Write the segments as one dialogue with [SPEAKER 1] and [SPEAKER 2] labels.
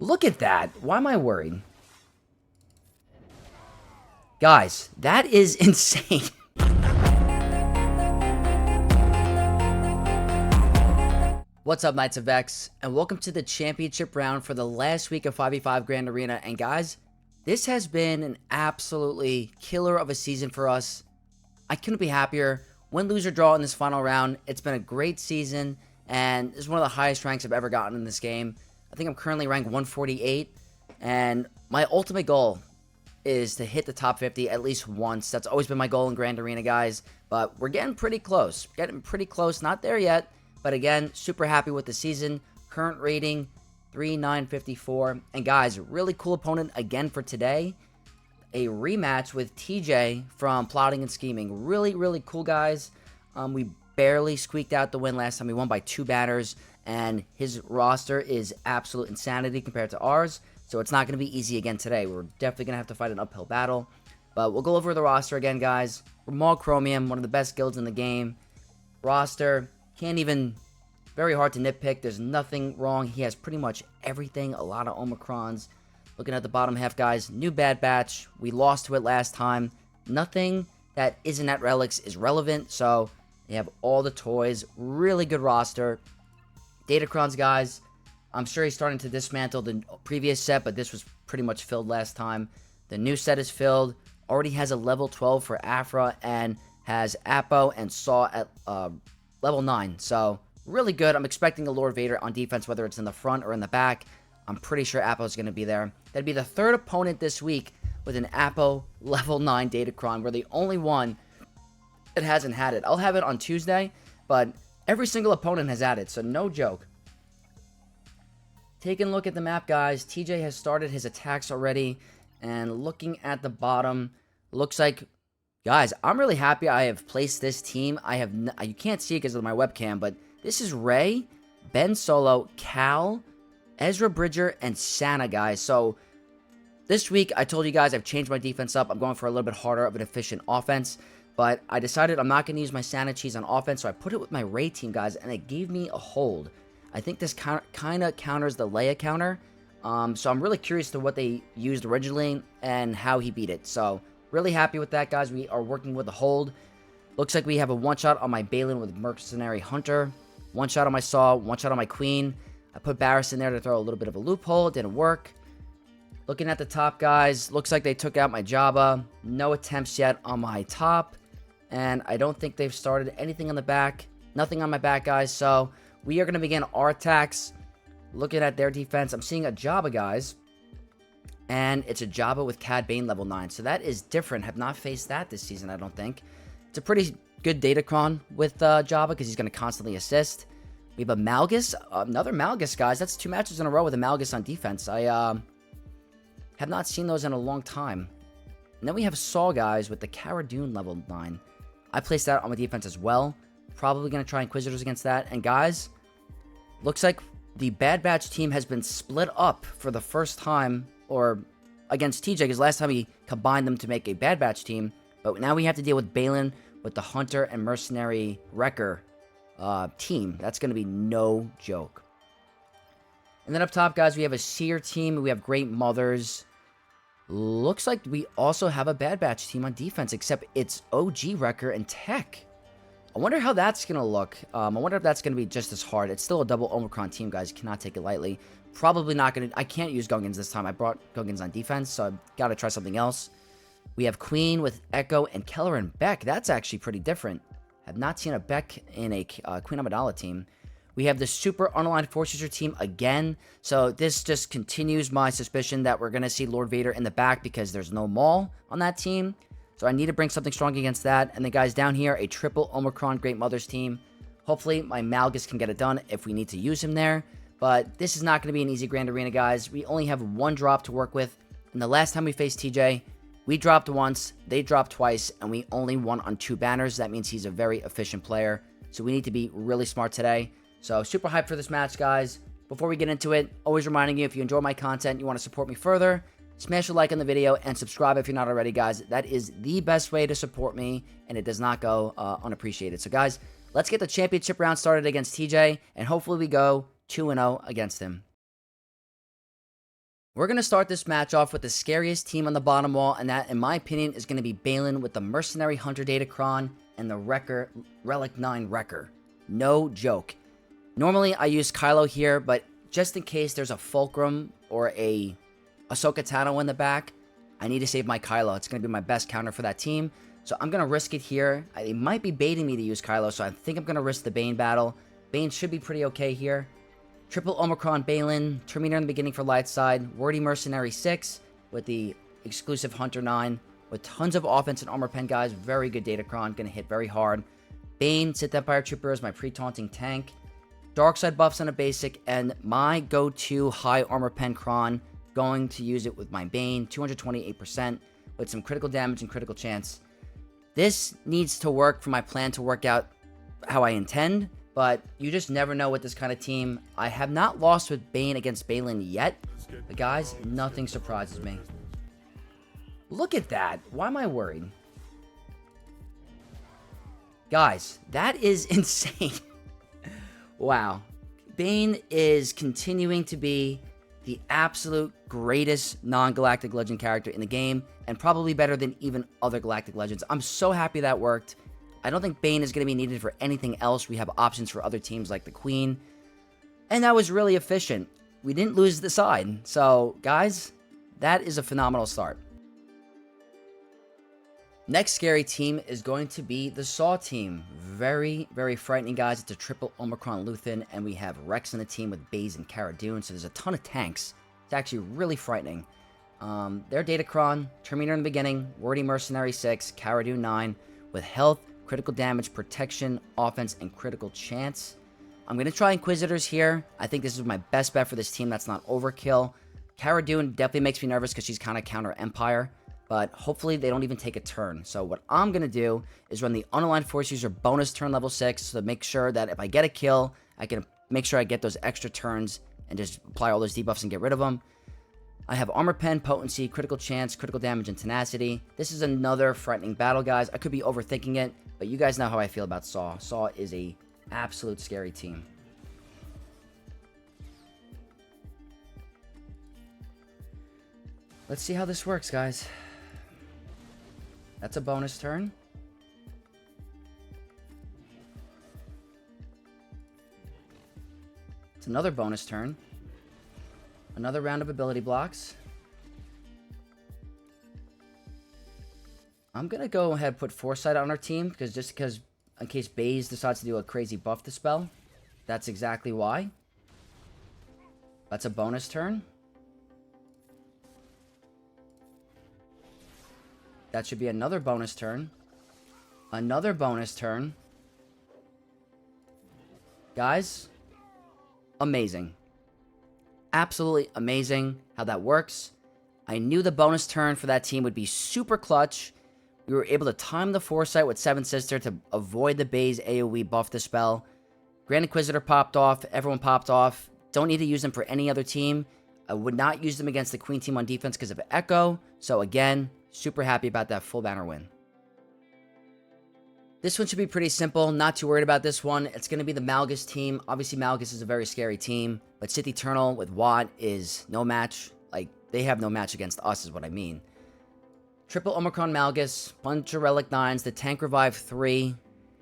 [SPEAKER 1] Look at that. Why am I worried? Guys, that is insane. What's up, Knights of X, and welcome to the championship round for the last week of 5v5 Grand Arena. And guys, this has been an absolutely killer of a season for us. I couldn't be happier. Win, lose, or draw in this final round. It's been a great season, and it's one of the highest ranks I've ever gotten in this game. I think I'm currently ranked 148, and my ultimate goal is to hit the top 50 at least once. That's always been my goal in Grand Arena, guys, but we're getting pretty close. Not there yet, but again, super happy with the season. Current rating, 3954. And guys, really cool opponent again for today. A rematch with TJ from Plotting and Scheming. Really, really cool, guys. We barely squeaked out the win last time. We won by 2 batters, and his roster is absolute insanity compared to ours. So it's not going to be easy again today. We're definitely going to have to fight an uphill battle. But we'll go over the roster again, guys. Ramal Chromium, one of the best guilds in the game. Roster, can't even, very hard to nitpick. There's nothing wrong. He has pretty much everything. A lot of Omicrons. Looking at the bottom half, guys. New Bad Batch. We lost to it last time. Nothing that isn't at Relics is relevant. So they have all the toys. Really good roster. Datacrons, guys. I'm sure he's starting to dismantle the previous set, but this was pretty much filled last time. The new set is filled. Already has a level 12 for Afra and has Apo and Saw at level 9. So really good. I'm expecting a Lord Vader on defense, whether it's in the front or in the back. I'm pretty sure Apo's going to be there. That'd be the third opponent this week with an Apo level 9 Datacron. We're the only one that hasn't had it. I'll have it on Tuesday, but every single opponent has had it, so no joke. Taking a look at the map, guys. TJ has started his attacks already, and looking at the bottom, looks like, guys, I'm really happy I have placed this team. You can't see it because of my webcam, but this is Rey, Ben Solo, Cal, Ezra Bridger, and Santa, guys. So this week, I told you guys I've changed my defense up. I'm going for a little bit harder of an efficient offense, but I decided I'm not going to use my Santa cheese on offense, so I put it with my Rey team, guys, and it gave me a hold. I think this kind of counters the Leia counter, so I'm really curious to what they used originally and how he beat it. So really happy with that, guys. We are working with a hold. Looks like we have a one-shot on my Baylan with Mercenary Hunter, one-shot on my Saw, one-shot on my Queen. I put Barris in there to throw a little bit of a loophole. It didn't work. Looking at the top, guys, looks like they took out my Jabba. No attempts yet on my top, and I don't think they've started anything on the back. Nothing on my back, guys, so we are going to begin our attacks. Looking at their defense, I'm seeing a Jabba, guys. And it's a Jabba with Cad Bane level 9. So that is different. Have not faced that this season, I don't think. It's a pretty good Datacron with Jabba because he's going to constantly assist. We have a Malgus. Another Malgus, guys. That's 2 matches in a row with a Malgus on defense. I have not seen those in a long time. And then we have Saw, guys, with the Cara Dune level 9. I placed that on my defense as well. Probably going to try Inquisitors against that. And guys, looks like the Bad Batch team has been split up for the first time, or against TJ, because last time he combined them to make a Bad Batch team. But now we have to deal with Baylan with the Hunter and Mercenary Wrecker team. That's going to be no joke. And then up top, guys, we have a Seer team. We have Great Mothers. Looks like we also have a Bad Batch team on defense, except it's OG Wrecker and Tech. I wonder how that's going to look. I wonder if that's going to be just as hard. It's still a double Omicron team, guys. You cannot take it lightly. Probably not going to... I can't use Gungans this time. I brought Gungans on defense, so I've got to try something else. We have Queen with Echo and Keller and Beck. That's actually pretty different. Have not seen a Beck in a Queen Amidala team. We have the Super Unaligned Force User team again. So this just continues my suspicion that we're going to see Lord Vader in the back because there's no Maul on that team. So I need to bring something strong against that. And then, guys, down here, a triple Omicron Great Mothers team. Hopefully, my Malgus can get it done if we need to use him there. But this is not going to be an easy Grand Arena, guys. We only have 1 drop to work with. And the last time we faced TJ, we dropped once, they dropped twice, and we only won on 2 banners. That means he's a very efficient player. So we need to be really smart today. So super hyped for this match, guys. Before we get into it, always reminding you, if you enjoy my content, you want to support me further, smash a like on the video and subscribe if you're not already, guys. That is the best way to support me, and it does not go unappreciated. So, guys, let's get the championship round started against TJ, and hopefully we go 2-0 against him. We're going to start this match off with the scariest team on the bottom wall, and that, in my opinion, is going to be Baylan with the Mercenary Hunter Datacron and the Wrecker, Relic 9 Wrecker. No joke. Normally, I use Kylo here, but just in case there's a Fulcrum or a Ahsoka Tano in the back, I need to save my Kylo. It's going to be my best counter for that team, so I'm going to risk it here. They might be baiting me to use Kylo, so I think I'm going to risk the Bane battle. Bane should be pretty okay here. Triple Omicron Baylan, Terminator in the beginning for light side, Wordy Mercenary 6 with the exclusive Hunter 9 with tons of offense and armor pen, guys. Very good Datacron, gonna hit very hard. Bane, Sith Empire Trooper is my pre-taunting tank. Dark side buffs on a basic, and my go-to high armor pen Kron, going to use it with my Bane, 228% with some critical damage and critical chance. This needs to work for my plan to work out how I intend, but you just never know with this kind of team. I have not lost with Bane against Baylan yet, but guys, nothing surprises me. Look at that. Why am I worried? Guys, that is insane. Wow. Bane is continuing to be the absolute greatest non-Galactic Legend character in the game, and probably better than even other Galactic Legends. I'm so happy that worked. I don't think Bane is going to be needed for anything else. We have options for other teams like the Queen. And that was really efficient. We didn't lose the side. So, guys, that is a phenomenal start. Next scary team is going to be the Saw team. Very, very frightening, guys. It's a triple Omicron Luthen, and we have Rex in the team with Baze and Cara Dune, so there's a ton of tanks. It's actually really frightening. Their Datacron, Terminator in the beginning, Wordy Mercenary 6, Cara Dune 9, with health, critical damage, protection, offense, and critical chance. I'm going to try Inquisitors here. I think this is my best bet for this team. That's not overkill. Cara Dune definitely makes me nervous because she's kind of counter Empire, but hopefully they don't even take a turn. So what I'm going to do is run the Unaligned Force User bonus turn level 6 to make sure that if I get a kill, I can make sure I get those extra turns and just apply all those debuffs and get rid of them. I have Armor Pen, Potency, Critical Chance, Critical Damage, and Tenacity. This is another frightening battle, guys. I could be overthinking it, but you guys know how I feel about Saw. Saw is a absolute scary team. Let's see how this works, guys. That's a bonus turn. It's another bonus turn. Another round of ability blocks. I'm going to go ahead and put Foresight on our team, because in case Baze decides to do a crazy buff dispel. That's exactly why. That's a bonus turn. That should be another bonus turn. Another bonus turn. Guys, amazing. Absolutely amazing how that works. I knew the bonus turn for that team would be super clutch. We were able to time the Foresight with Seven Sister to avoid the Baze AoE buff dispel. Grand Inquisitor popped off. Everyone popped off. Don't need to use them for any other team. I would not use them against the Queen team on defense because of Echo. So again, super happy about that full banner win. This one should be pretty simple. Not too worried about this one. It's going to be the Malgus team. Obviously, Malgus is a very scary team. But Sith Eternal with Watt is no match. Like, they have no match against us is what I mean. Triple Omicron Malgus. Bunch of Relic 9s. The Tank Revive 3.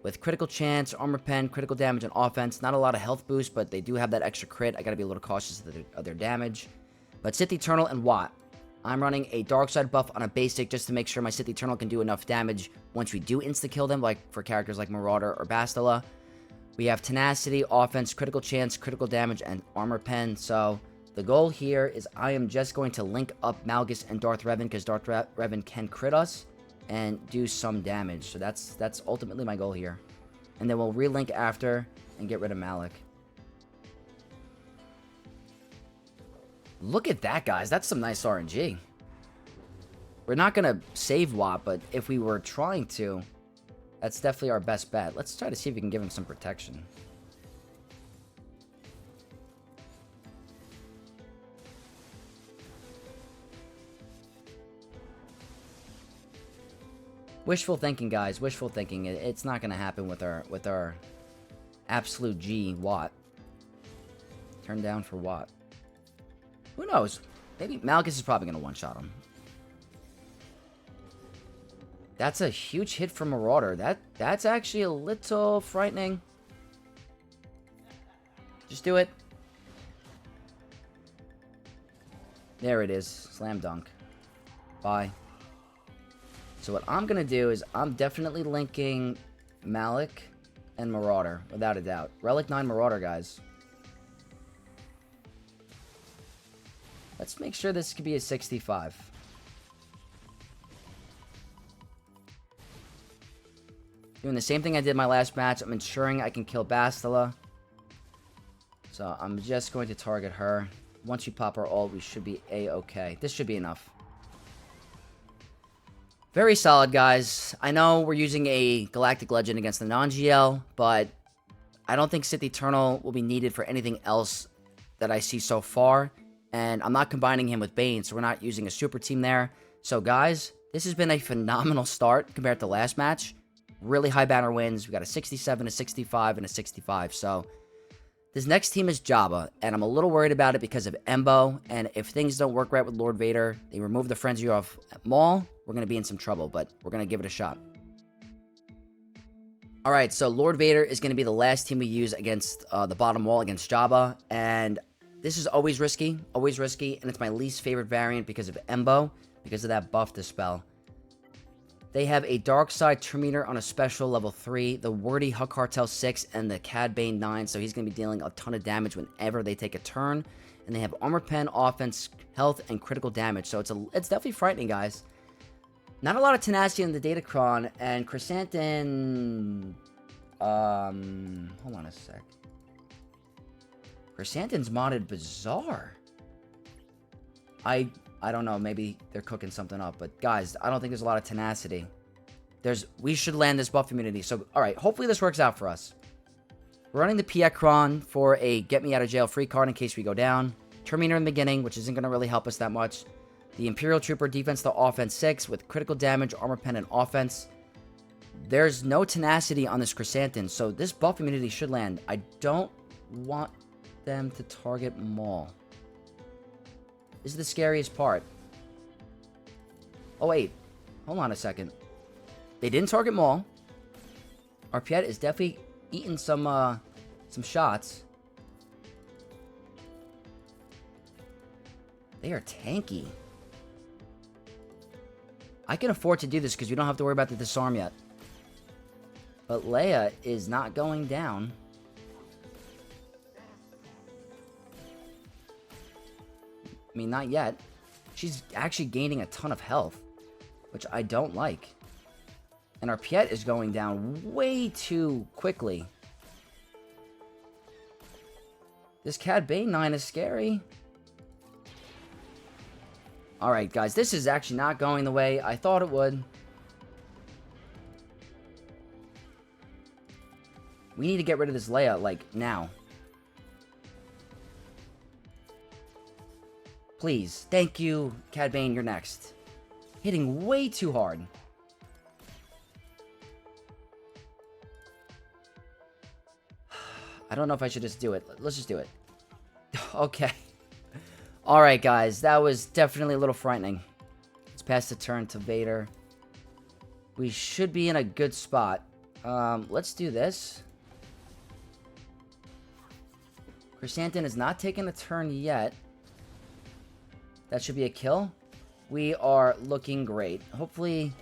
[SPEAKER 1] With critical chance, armor pen, critical damage, and offense. Not a lot of health boost, but they do have that extra crit. I got to be a little cautious of their damage. But Sith Eternal and Watt. I'm running a dark side buff on a basic just to make sure my Sith Eternal can do enough damage once we do insta-kill them, like for characters like Marauder or Bastila. We have Tenacity, Offense, Critical Chance, Critical Damage, and Armor Pen. So the goal here is I am just going to link up Malgus and Darth Revan because Darth Revan can crit us and do some damage. So that's ultimately my goal here. And then we'll relink after and get rid of Malik. Look at that, guys. That's some nice RNG. We're not going to save Watt, but if we were trying to, that's definitely our best bet. Let's try to see if we can give him some protection. Wishful thinking, guys. Wishful thinking. It's not going to happen with our absolute G, Watt. Turn down for Watt. Who knows? Maybe Malgus is probably going to one-shot him. That's a huge hit from Marauder. That's actually a little frightening. Just do it. There it is. Slam dunk. Bye. So what I'm going to do is I'm definitely linking Malik and Marauder, without a doubt. Relic 9 Marauder, guys. Let's make sure this could be a 65. Doing the same thing I did my last match. I'm ensuring I can kill Bastila. So I'm just going to target her. Once we pop our ult, we should be A-okay. This should be enough. Very solid, guys. I know we're using a Galactic Legend against the non-GL, but I don't think Sith Eternal will be needed for anything else that I see so far. And I'm not combining him with Bane, so we're not using a super team there. So, guys, this has been a phenomenal start compared to last match. Really high banner wins. We got a 67, a 65, and a 65. So, this next team is Jabba, and I'm a little worried about it because of Embo. And if things don't work right with Lord Vader, they remove the frenzy off Maul, we're going to be in some trouble, but we're going to give it a shot. Alright, so Lord Vader is going to be the last team we use against the bottom wall against Jabba, and this is always risky, and it's my least favorite variant because of Embo, because of that buff dispel. They have a Dark Side Terminator on a special level 3, the Wordy Huck Cartel 6, and the Cad Bane 9, so he's going to be dealing a ton of damage whenever they take a turn. And they have Armor Pen, Offense, Health, and Critical Damage, so it's definitely frightening, guys. Not a lot of tenacity in the Datacron, and Chrysanthemum... hold on a sec. Chrysanthemum's modded bizarre. I don't know, maybe they're cooking something up, but guys, I don't think there's a lot of tenacity. We should land this buff immunity, so, alright, hopefully this works out for us. We're running the Piekron for a get me out of jail free card in case we go down. Terminator in the beginning, which isn't going to really help us that much. The Imperial Trooper defense to offense 6 with critical damage, armor pen, and offense. There's no tenacity on this Chrysanthemum, so this buff immunity should land. I don't want them to target Maul. This is the scariest part. Oh, wait. Hold on a second. They didn't target Maul. Our Piet is definitely eating some shots. They are tanky. I can afford to do this because we don't have to worry about the disarm yet. But Leia is not going down. I mean, not yet. She's actually gaining a ton of health, which I don't like. And our Piet is going down way too quickly. This Cad Bane 9 is scary. Alright, guys, this is actually not going the way I thought it would. We need to get rid of this Leia, like, now. Please. Thank you, Cad Bane, you're next. Hitting way too hard. I don't know if I should just do it. Let's just do it. Okay. Alright, guys. That was definitely a little frightening. Let's pass the turn to Vader. We should be in a good spot. Let's do this. Chrysanthemum is not taking a turn yet. That should be a kill. We are looking great. Hopefully...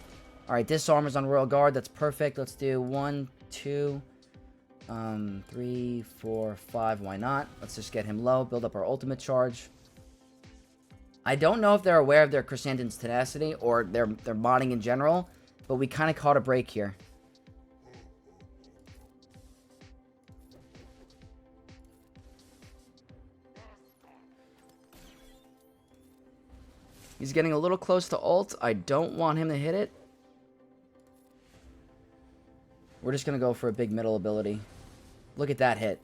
[SPEAKER 1] Alright, disarm is on Royal Guard. That's perfect. Let's do 1, 2... 3, 4, 5. Why not? Let's just get him low. Build up our ultimate charge. I don't know if they're aware of their Chrysanthemum's tenacity or their modding in general, but we kind of caught a break here. He's getting a little close to ult. I don't want him to hit it. We're just going to go for a big middle ability. Look at that hit.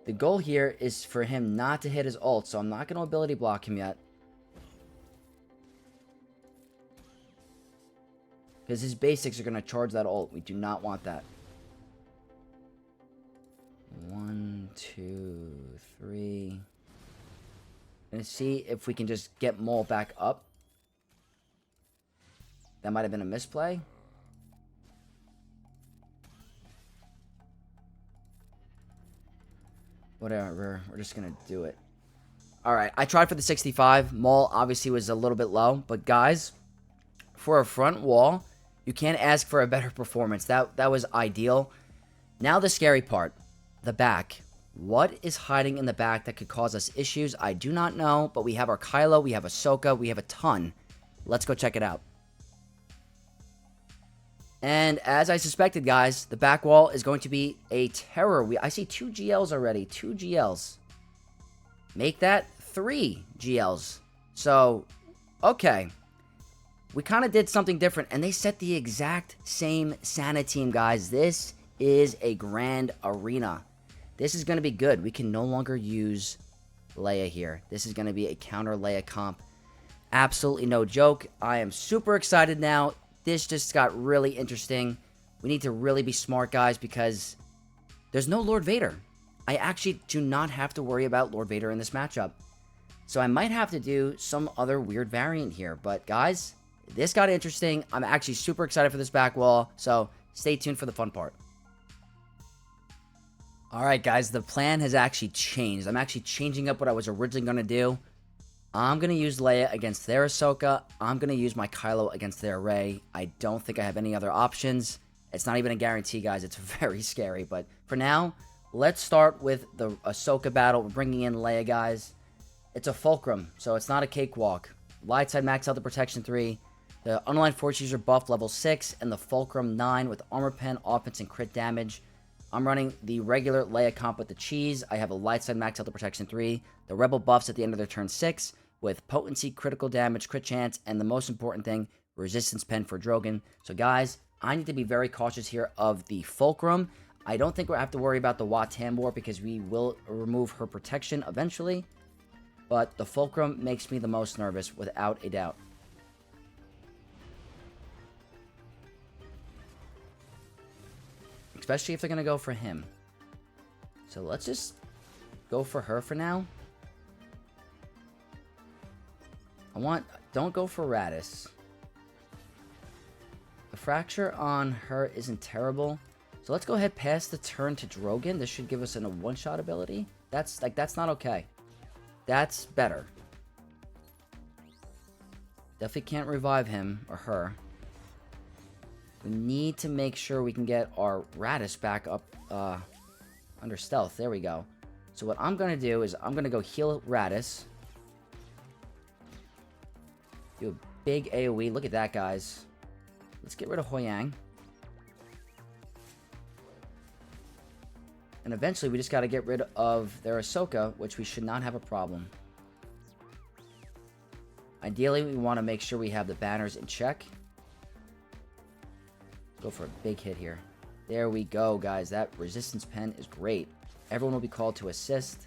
[SPEAKER 1] The goal here is for him not to hit his ult, so I'm not going to ability block him yet. Because his basics are going to charge that ult. We do not want that. 1, 2, 3. Gonna see if we can just get Maul back up. That might have been a misplay. Whatever. We're just gonna do it. Alright, I tried for the 65. Maul obviously was a little bit low. But guys, for a front wall, you can't ask for a better performance. That was ideal. Now the scary part. The back. What is hiding in the back that could cause us issues? I do not know. But we have our Kylo. We have Ahsoka. We have a ton. Let's go check it out. And as I suspected, guys, the back wall is going to be a terror. I see 2 GLs already. 2 GLs. Make that 3 GLs. So, okay. We kind of did something different. And they set the exact same Sana team, guys. This is a grand arena. This is going to be good. We can no longer use Leia here. This is going to be a counter Leia comp. Absolutely no joke. I am super excited now. This just got really interesting. We need to really be smart, guys, because there's no Lord Vader. I actually do not have to worry about Lord Vader in this matchup. So I might have to do some other weird variant here. But, guys, this got interesting. I'm actually super excited for this back wall. So stay tuned for the fun part. Alright, guys, the plan has actually changed. I'm actually changing up what I was originally going to do. I'm going to use Leia against their Ahsoka. I'm going to use my Kylo against their Rey. I don't think I have any other options. It's not even a guarantee, guys. It's very scary. But for now, let's start with the Ahsoka battle. We're bringing in Leia, guys. It's a fulcrum, so it's not a cakewalk. Light side max out the protection 3. The unaligned force user buff level 6. And the fulcrum 9 with armor pen, offense, and crit damage. I'm running the regular Leia comp with the cheese. I have a light side max out the protection 3. The rebel buffs at the end of their turn 6. With potency, critical damage, crit chance, and the most important thing, resistance pen for Drogon. So guys, I need to be very cautious here of the fulcrum. I don't think we'll have to worry about the Wat Tambor because we will remove her protection eventually. But the fulcrum makes me the most nervous without a doubt. Especially if they're going to go for him. So let's just go for her for now. Don't go for Radis. The fracture on her isn't terrible. So let's go ahead pass the turn to Drogon. This should give us a one-shot ability. That's not okay. That's better. Definitely can't revive him or her. We need to make sure we can get our Radis back up under stealth. There we go. So what I'm going to do is I'm going to go heal Radis. Do a big AoE. Look at that, guys. Let's get rid of Hoyang. And eventually, we just got to get rid of their Ahsoka, which we should not have a problem. Ideally, we want to make sure we have the banners in check. Go for a big hit here. There we go, guys. That resistance pen is great. Everyone will be called to assist.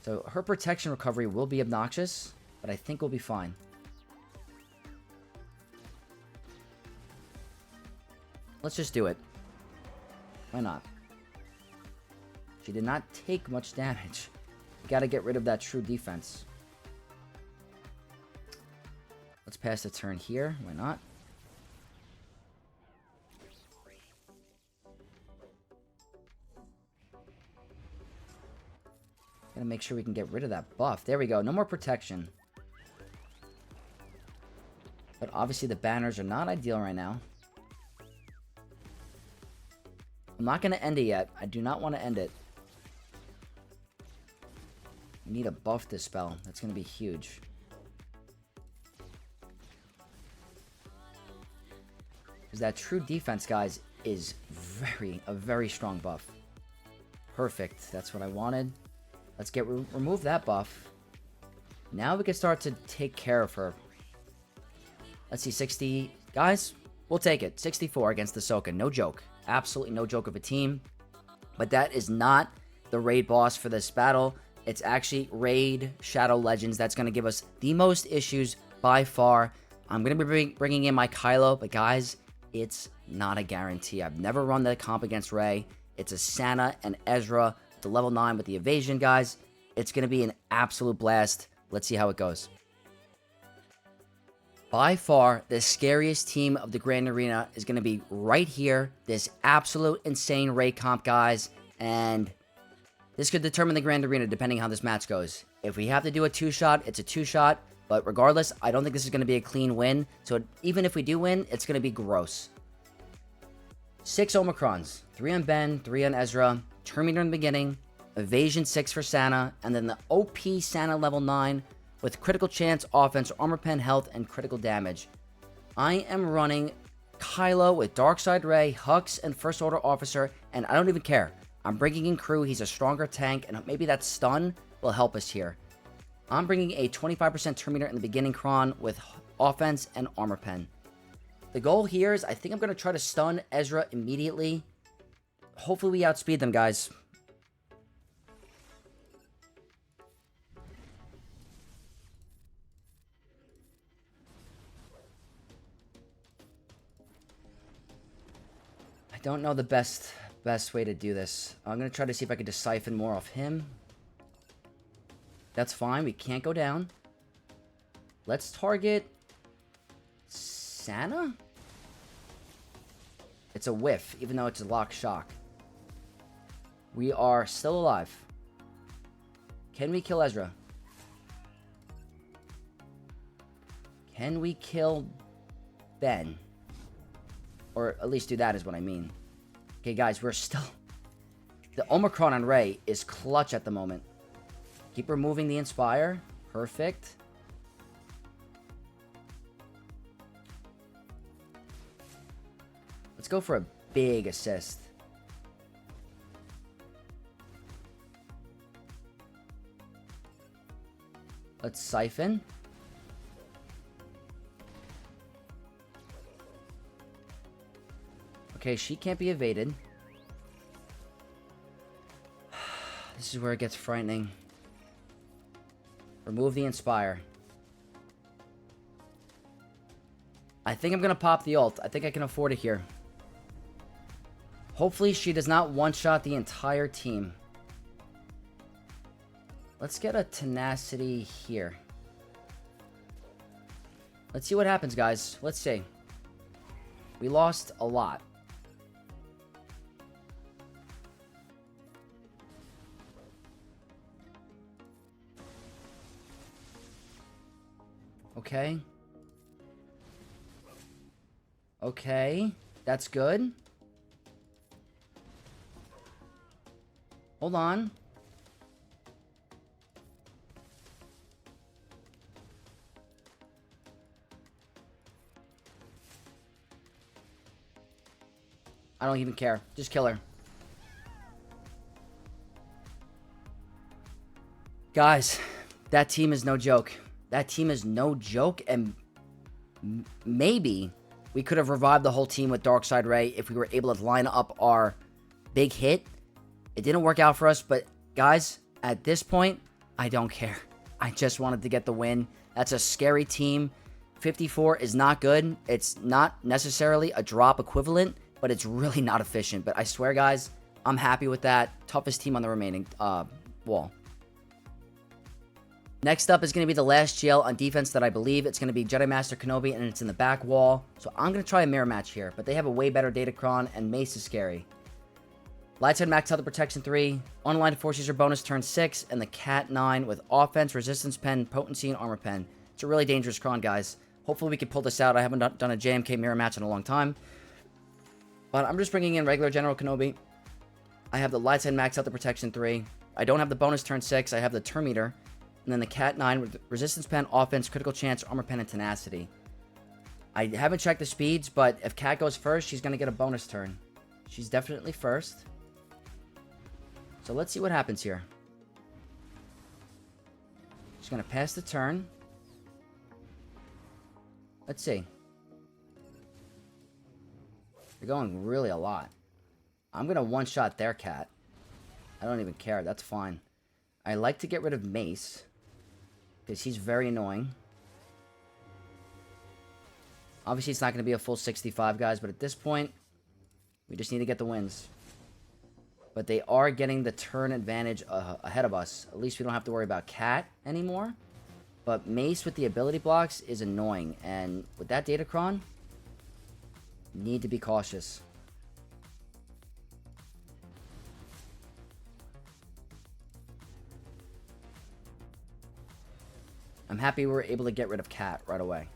[SPEAKER 1] So her protection recovery will be obnoxious, but I think we'll be fine. Let's just do it. Why not? She did not take much damage. We got to get rid of that true defense. Let's pass the turn here. Why not? Gotta make sure we can get rid of that buff. There we go. No more protection. But obviously the banners are not ideal right now. I'm not going to end it yet. I do not want to end it. We need to buff this spell. That's going to be huge. Because that true defense, guys, is a very strong buff. Perfect. That's what I wanted. Let's remove that buff. Now we can start to take care of her. Let's see, 60. Guys, we'll take it. 64 against Ahsoka. No joke. Absolutely no joke of a team. But that is not the raid boss for this battle. It's actually Raid Shadow Legends. That's going to give us the most issues by far. I'm going to be bringing in my Kylo. But guys, it's not a guarantee. I've never run the comp against Rey. It's a Sana and Ezra. The level 9 with the evasion, guys. It's going to be an absolute blast. Let's see how it goes. By far, the scariest team of the Grand Arena is going to be right here. This absolute insane Rey comp, guys. And this could determine the Grand Arena depending how this match goes. If we have to do a 2-shot, it's a 2-shot. But regardless, I don't think this is going to be a clean win. So even if we do win, it's going to be gross. 6 Omicrons. 3 on Ben, 3 on Ezra. Terminator in the beginning. Evasion 6 for Santa. And then the OP Santa level 9 with critical chance, offense, armor pen, health, and critical damage. I am running Kylo with Darkside Rey, Hux, and First Order Officer. And I don't even care. I'm bringing in Crew. He's a stronger tank. And maybe that stun will help us here. I'm bringing a 25% Terminator in the beginning cron with offense and armor pen. The goal here is I think I'm going to try to stun Ezra immediately. Hopefully we outspeed them, guys. I don't know the best way to do this. I'm going to try to see if I can just siphon more off him. That's fine. We can't go down. Let's target Santa? It's a whiff, even though it's a lock shock. We are still alive. Can we kill Ezra? Can we kill Ben? Or at least do that is what I mean. Okay, guys, we're still... The Omicron on Rey is clutch at the moment. Keep removing the Inspire. Perfect. Let's go for a big assist. Let's siphon. Okay, she can't be evaded. This is where it gets frightening. Remove the Inspire. I think I'm going to pop the ult. I think I can afford it here. Hopefully she does not one-shot the entire team. Let's get a tenacity here. Let's see what happens, guys. Let's see. We lost a lot. Okay. Okay. That's good. Hold on. I don't even care. Just kill her. Guys, that team is no joke. That team is no joke, and maybe we could have revived the whole team with Darkside Rey if we were able to line up our big hit. It didn't work out for us, but guys, at this point, I don't care. I just wanted to get the win. That's a scary team. 54 is not good. It's not necessarily a drop equivalent, but it's really not efficient. But I swear, guys, I'm happy with that. Toughest team on the remaining wall. Next up is going to be the last GL on defense that I believe. It's going to be Jedi Master Kenobi, and it's in the back wall. So I'm going to try a mirror match here, but they have a way better Datacron, and Mace is scary. Lightside Max Health Protection 3, Unaligned Force User bonus turn 6, and the Cat 9 with offense, resistance pen, potency, and armor pen. It's a really dangerous cron, guys. Hopefully we can pull this out. I haven't done a JMK Mirror Match in a long time. But I'm just bringing in regular General Kenobi. I have the Lightside Max Health Protection 3. I don't have the bonus turn 6. I have the Terminator. And then the Cat 9 with resistance pen, offense, critical chance, armor pen, and tenacity. I haven't checked the speeds, but if Cat goes first, she's going to get a bonus turn. She's definitely first. So let's see what happens here. She's going to pass the turn. Let's see. They're going really a lot. I'm going to one-shot their Cat. I don't even care. That's fine. I like to get rid of Mace, because he's very annoying. Obviously, it's not going to be a full 65, guys, but at this point, we just need to get the wins. But they are getting the turn advantage ahead of us. At least we don't have to worry about Cat anymore. But Mace with the ability blocks is annoying. And with that Datacron, need to be cautious. I'm happy we were able to get rid of Cat right away.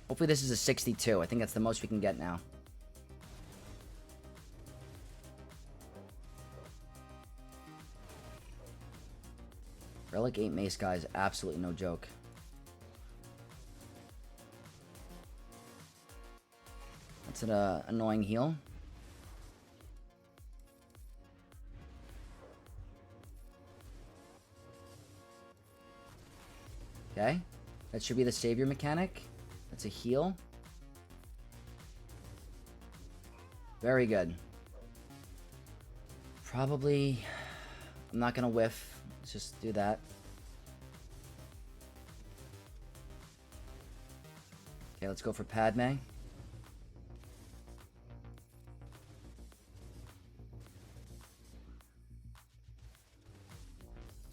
[SPEAKER 1] Hopefully this is a 62. I think that's the most we can get now. Relic 8 Mace, guys. Absolutely no joke. That's an annoying heal. Okay. That should be the savior mechanic. That's a heal. Very good. Probably... I'm not going to whiff. Let's just do that. Okay, let's go for Padme.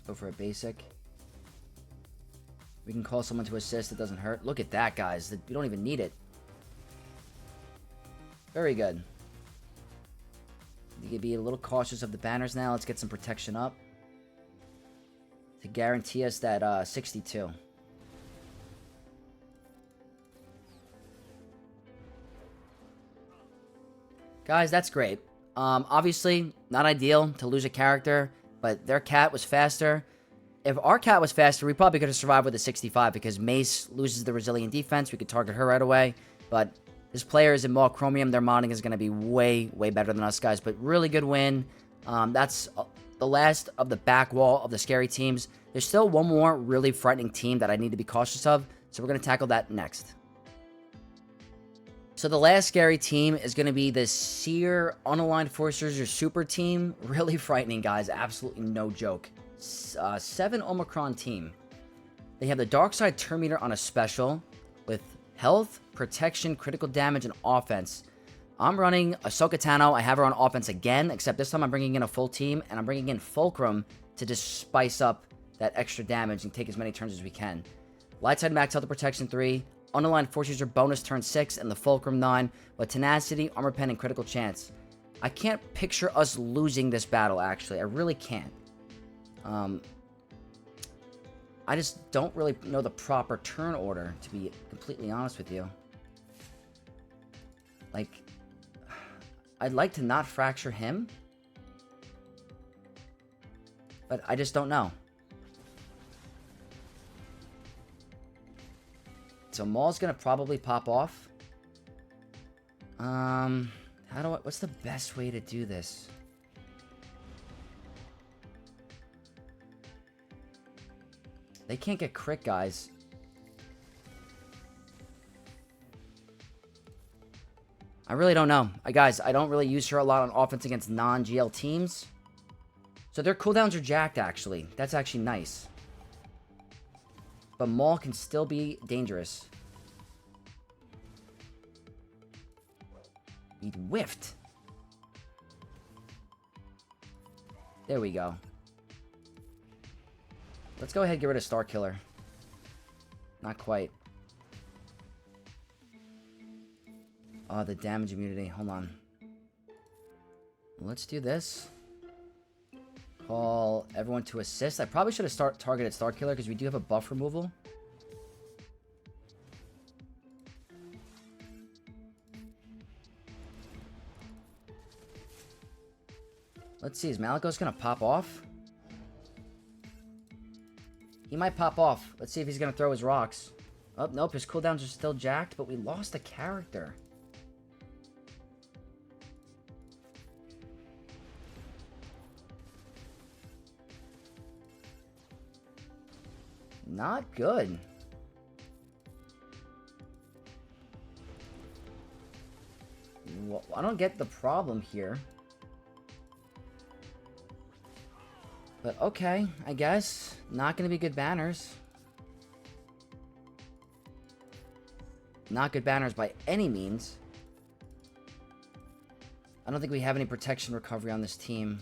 [SPEAKER 1] Go for a basic. We can call someone to assist. It doesn't hurt. Look at that, guys. We don't even need it. Very good. You can be a little cautious of the banners now. Let's get some protection up to guarantee us that 62. Guys, that's great. Obviously, not ideal to lose a character, but their Cat was faster. If our Cat was faster, we probably could have survived with a 65 because Mace loses the resilient defense. We could target her right away. But this player is in Maul Chromium. Their modding is going to be way, way better than us, guys. But really good win. That's the last of the back wall of the scary teams. There's still one more really frightening team that I need to be cautious of. So we're going to tackle that next. So the last scary team is going to be the Seer Unaligned Forces or Super Team. Really frightening, guys. Absolutely no joke. 7 Omicron team. They have the Dark Side Turn Meter on a special with health, protection, critical damage, and offense. I'm running Ahsoka Tano. I have her on offense again, except this time I'm bringing in a full team, and I'm bringing in Fulcrum to just spice up that extra damage and take as many turns as we can. Light Side Max Health and Protection 3. Unaligned Force User bonus turn 6, and the Fulcrum 9. But Tenacity, Armor Pen, and Critical Chance. I can't picture us losing this battle, actually. I really can't. I just don't really know the proper turn order, to be completely honest with you. Like, I'd like to not fracture him, but I just don't know. So Maul's gonna probably pop off. What's the best way to do this? They can't get crit, guys. I really don't know. Guys, I don't really use her a lot on offense against non-GL teams. So their cooldowns are jacked, actually. That's actually nice. But Maul can still be dangerous. He whiffed. There we go. Let's go ahead and get rid of Star Killer. Not quite. Oh, the damage immunity. Hold on. Let's do this. Call everyone to assist. I probably should have targeted Star Killer because we do have a buff removal. Let's see. Is Malgus going to pop off? He might pop off. Let's see if he's going to throw his rocks. Oh, nope. His cooldowns are still jacked, but we lost a character. Not good. Well, I don't get the problem here. But okay, I guess. Not going to be good banners. Not good banners by any means. I don't think we have any protection recovery on this team.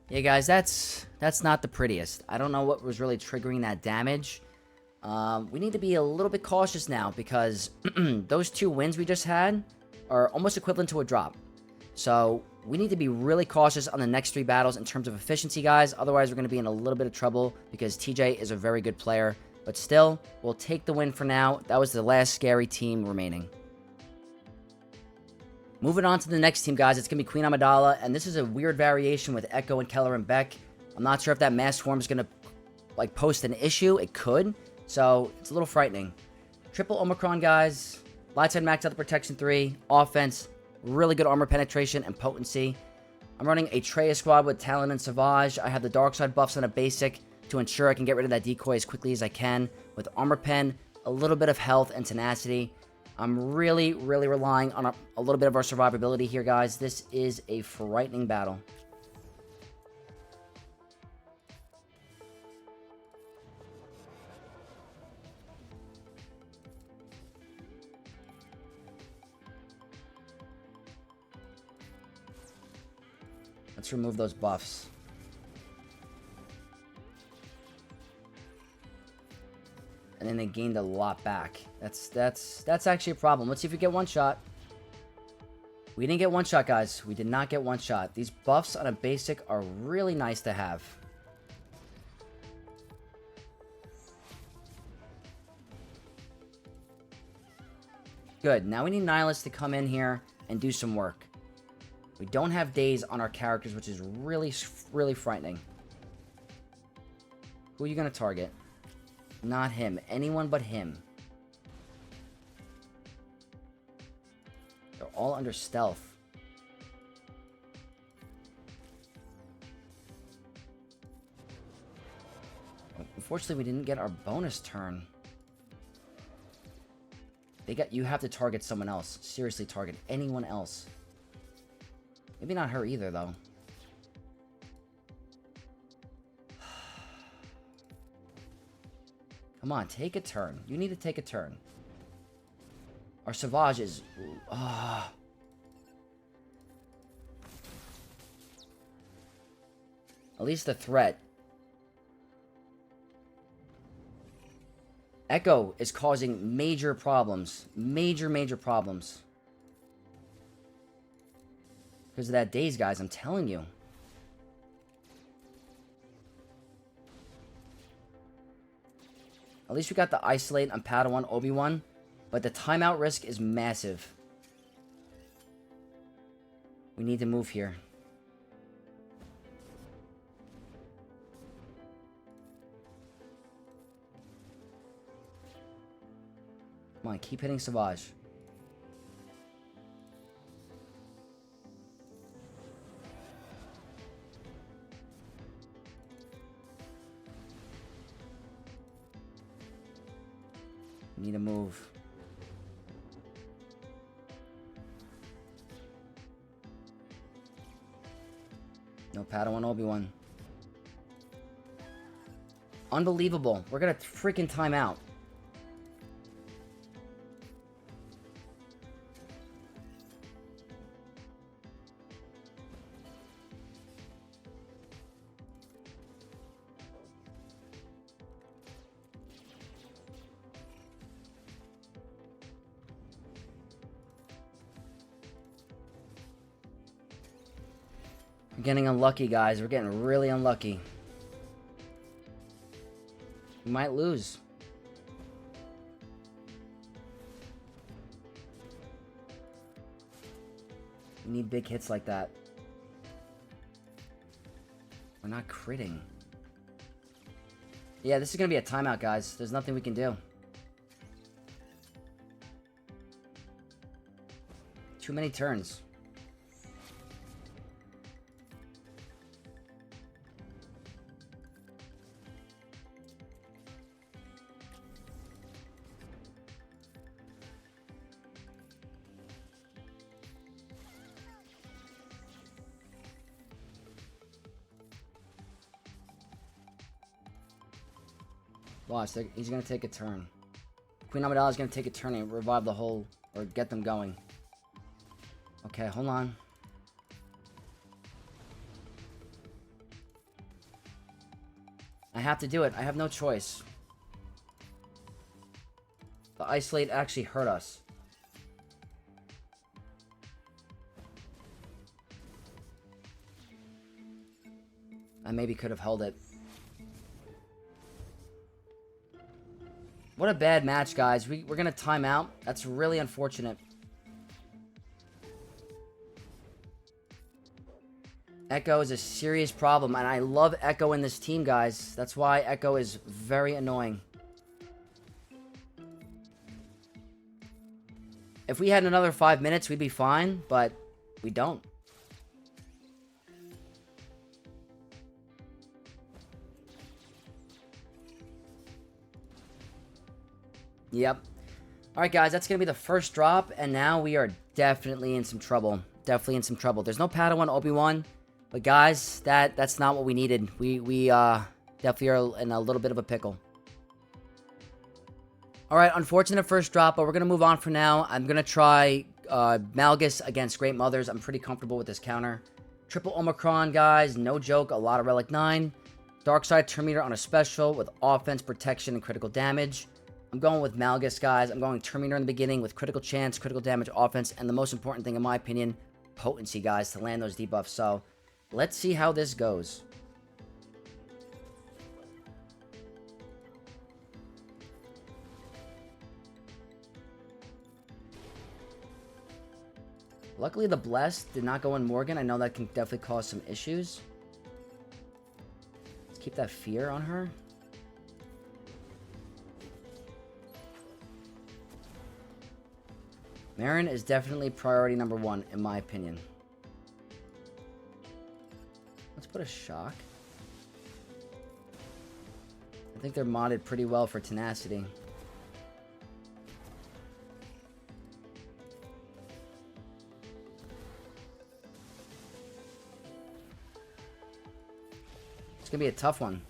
[SPEAKER 1] Yeah, guys, that's not the prettiest. I don't know what was really triggering that damage. We need to be a little bit cautious now because those 2 wins we just had are almost equivalent to a drop. So we need to be really cautious on the next 3 battles in terms of efficiency, guys. Otherwise, we're going to be in a little bit of trouble because TJ is a very good player. But still, we'll take the win for now. That was the last scary team remaining. Moving on to the next team, guys. It's going to be Queen Amidala, and this is a weird variation with Echo and Keller and Beck. I'm not sure if that mass form is going to, like, post an issue. It could, so it's a little frightening. Triple Omicron, guys. Light side maxed out the Protection 3. Offense, really good armor penetration and potency. I'm running a Traya squad with Talon and Savage. I have the dark side buffs on a basic to ensure I can get rid of that decoy as quickly as I can. With armor pen, a little bit of health and tenacity. I'm really, really relying on a little bit of our survivability here, guys. This is a frightening battle. Let's remove those buffs. And then they gained a lot back. That's actually a problem. Let's see if we get one shot. We didn't get one shot, guys. We did not get one shot. These buffs on a basic are really nice to have. Good. Now we need Nihilus to come in here and do some work. We don't have days on our characters, which is really, really frightening. Who are you going to target? Not him. Anyone but him. They're all under stealth. Unfortunately, we didn't get our bonus turn. You have to target someone else. Seriously, target anyone else. Maybe not her either, though. Come on, take a turn. You need to take a turn. Our Savage is... At least the threat. Echo is causing major problems. Major problems. Because of that daze, guys, I'm telling you. At least we got the Isolate on Padawan Obi-Wan. But the timeout risk is massive. We need to move here. Come on, keep hitting Savage. Need to move. No Padawan Obi-Wan. Unbelievable. We're gonna freaking time out. We're getting unlucky, guys. We're getting really unlucky. We might lose. We need big hits like that. We're not critting. Yeah, this is going to be a timeout, guys. There's nothing we can do. Too many turns. Watch, he's going to take a turn. Queen Amidala is going to take a turn and revive the whole, or get them going. Okay, hold on. I have to do it. I have no choice. The isolate actually hurt us. I maybe could have held it. What a bad match, guys. We're going to time out. That's really unfortunate. Echo is a serious problem, and I love Echo in this team, guys. That's why Echo is very annoying. If we had another 5 minutes, we'd be fine, but we don't. Yep. Alright, guys, that's going to be the first drop, and now we are definitely in some trouble. Definitely in some trouble. There's no Padawan Obi-Wan, but guys, that's not what we needed. We definitely are in a little bit of a pickle. Alright, unfortunate first drop, but we're going to move on for now. I'm going to try Malgus against Great Mothers. I'm pretty comfortable with this counter. Triple Omicron, guys. No joke. A lot of Relic 9. Dark Side Terminator on a special with offense, protection, and critical damage. I'm going with Malgus, guys. I'm going Terminator in the beginning with critical chance, critical damage, offense, and the most important thing, in my opinion, potency, guys, to land those debuffs. So, let's see how this goes. Luckily, the Blessed did not go in Morgan. I know that can definitely cause some issues. Let's keep that fear on her. Marin is definitely priority number 1, in my opinion. Let's put a shock. I think they're modded pretty well for tenacity. It's going to be a tough one.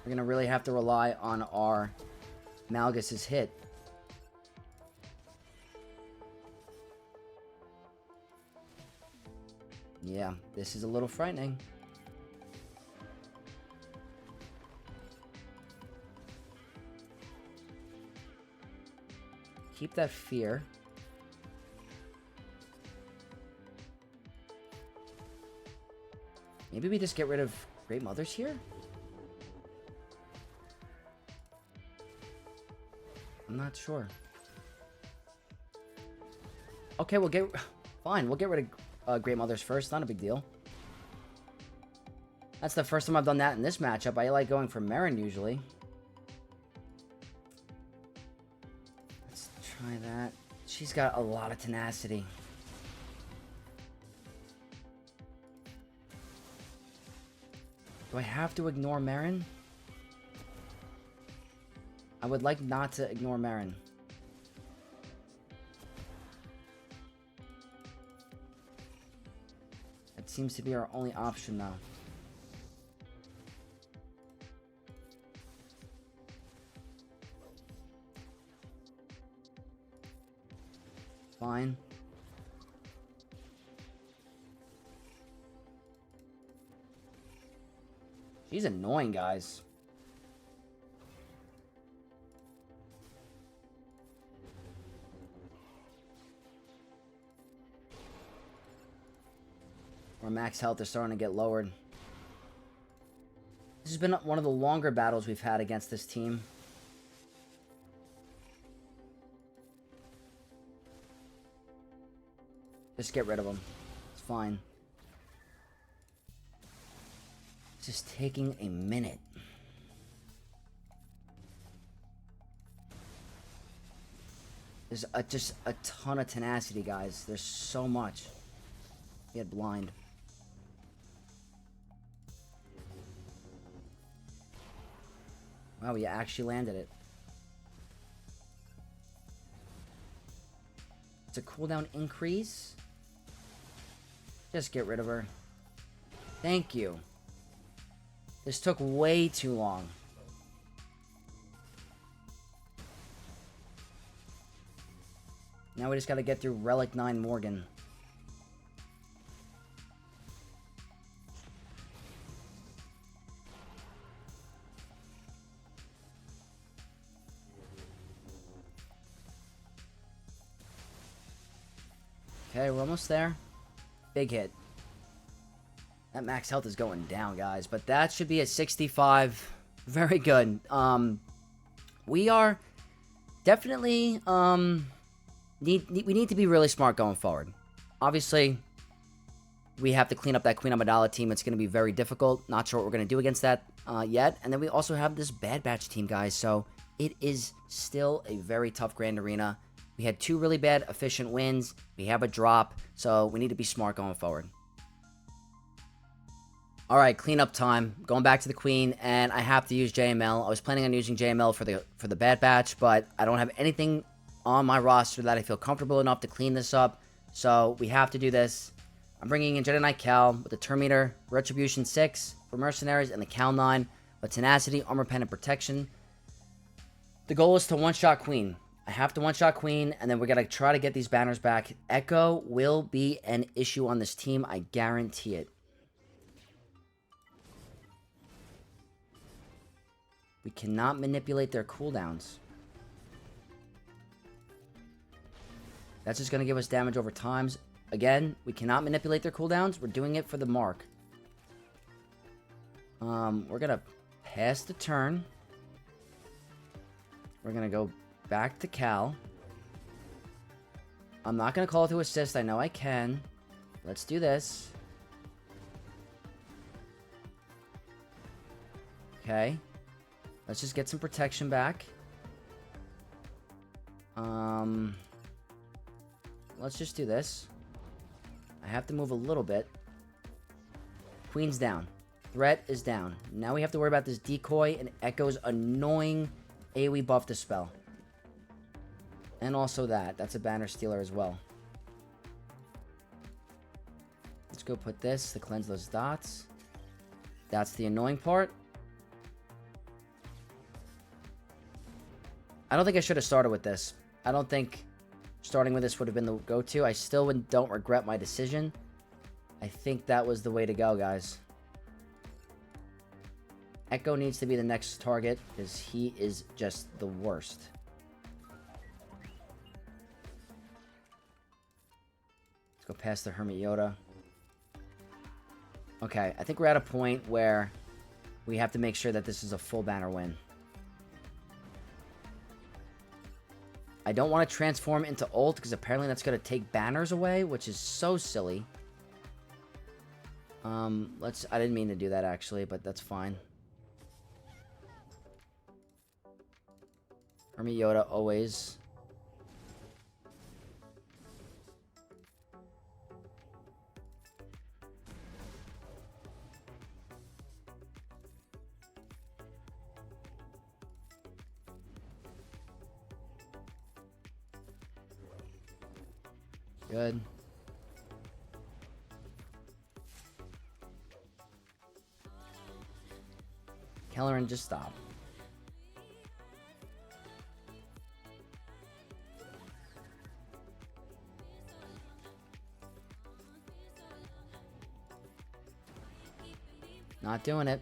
[SPEAKER 1] We're going to really have to rely on our Malgus's hit. Yeah, this is a little frightening. Keep that fear. Maybe we just get rid of Great Mothers here? I'm not sure. Okay, we'll get... Fine, we'll get rid of Great Mothers first. Not a big deal. That's the first time I've done that in this matchup. I like going for Marin usually. Let's try that. She's got a lot of tenacity. Do I have to ignore Marin? I would like not to ignore Marin. That seems to be our only option now. Fine. She's annoying, guys. Our max health is starting to get lowered. This has been one of the longer battles we've had against this team. Just get rid of them. It's fine. It's just taking a minute. There's just a ton of tenacity, guys. There's so much. Get blind. Wow, we actually landed it. It's a cooldown increase. Just get rid of her. Thank you. This took way too long. Now we just got to get through Relic 9 Morgan. Okay, we're almost there. Big hit. That max health is going down, guys. But that should be a 65. Very good. We are definitely... we need to be really smart going forward. Obviously, we have to clean up that Queen Amidala team. It's going to be very difficult. Not sure what we're going to do against that yet. And then we also have this Bad Batch team, guys. So it is still a very tough Grand Arena. We had 2 really bad efficient wins. We have a drop. So we need to be smart going forward. All right, cleanup time. Going back to the Queen, and I have to use JML. I was planning on using JML for the Bad Batch, but I don't have anything on my roster that I feel comfortable enough to clean this up. So we have to do this. I'm bringing in Jedi Knight Cal with the Terminator, Retribution 6 for Mercenaries, and the Cal 9 with Tenacity, Armor Pen, and Protection. The goal is to one-shot Queen. I have to one-shot Queen, and then we're going to try to get these banners back. Echo will be an issue on this team. I guarantee it. We cannot manipulate their cooldowns. That's just going to give us damage over times. Again, we cannot manipulate their cooldowns. We're doing it for the mark. We're going to pass the turn. We're going to go back to Cal. I'm not going to call it to assist. I know I can. Let's do this. Okay. Let's just get some protection back. Let's just do this. I have to move a little bit. Queen's down. Threat is down. Now we have to worry about this decoy and Echo's annoying AoE buff dispel. And also that. That's a banner stealer as well. Let's go put this to cleanse those dots. That's the annoying part. I don't think I should have started with this. I don't think starting with this would have been the go-to. I still don't regret my decision. I think that was the way to go, guys. Echo needs to be the next target because he is just the worst. Let's go past the Hermit Yoda. Okay, I think we're at a point where we have to make sure that this is a full banner win. I don't want to transform into ult because apparently that's going to take banners away, which is so silly. I didn't mean to do that actually, but that's fine. Hermit Yoda always. Good. Kelleran, just stop. Not doing it.